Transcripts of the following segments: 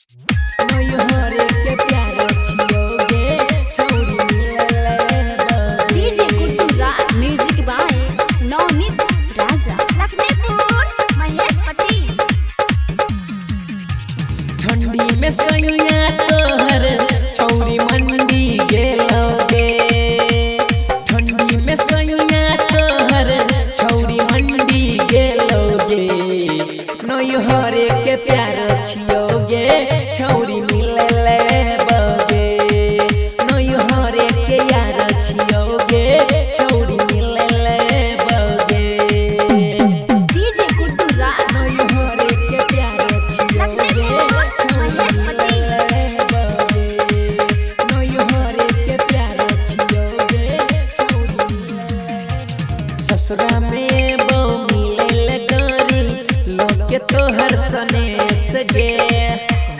नैहरे के प्यार छियोगे छौरी मिलले DJ Guddu Raj music by Navneet Raja Lakhanpur Mahesh पति। ठंडी में सैया तोहर छौरी मंडी गेलोगे ठंडी में सैया तोहर छौरी मंडी गेलोगे नैहरे के प्यार छियोगे छौरी मिलले बगे नैहरे के यार छियोगे छौरी मिलले बगे डीजे गुड्डू राज नैहरे के प्यार छियोगे छौरी मिलले बगे नैहरे के प्यार छियोगे छौरी मिलले ससुरा में बो मिलले गरी लोग के तोहर सनेस गे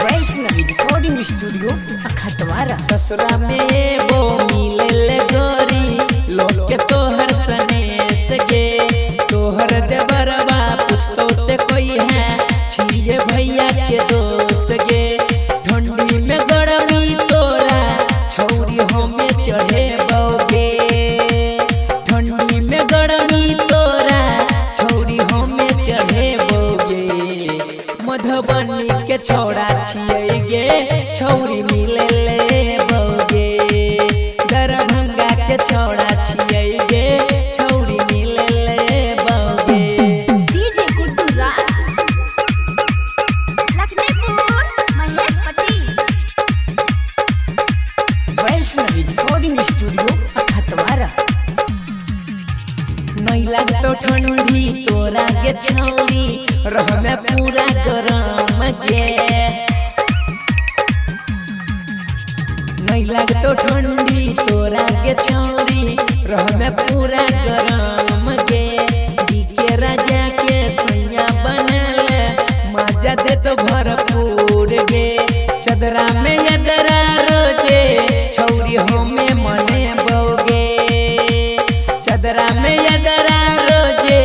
वैष्णवी रिकॉर्डिंग स्टूडियो अखतवारा ससुरा में वो मिलले गोरी लोग के तोहर सनेस गे तोहर देवरबा पुस्तो से कोई है छिए भैया के दोस्त गे ठंडी में गरमी तोरा छौरी हमें चढ़े बोगे ठंडी में गरमी तोरा छौरी हमें चढ़े बोगे मधुबनी के छौड़ा छिए गे छौरी मिलले बगे दरभंगा के छौड़ा छिए गे छौरी मिलले बगे डीजे गुड्डू राज लखनपुर महेश पति। वैष्णवी रिकॉर्डिंग स्टूडियो अखतवारा नहीं लगतो ठंडी तोरा के छौरी रह में पूरा गरम गे नहीं लगतो ठंडी तोरा के छौरी रह में पूरा गरम गे के राजा के सैया बनल मजा दे तो भरपूर गे चदरा में यदरा रोजे छौरी हमें मने बोगे चदरा में यदरा रोजे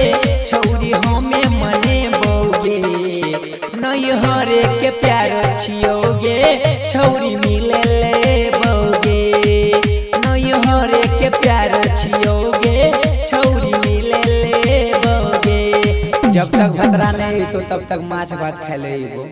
छौरी हमें मने बोगे नैहरे के प्यार छियोगे छौरी मिलले बोगे नैहरे के प्यार छियोगे छौरी मिलले बोगे जब तक भतरा नहीं तो तब तक माछ भात खा लेबो।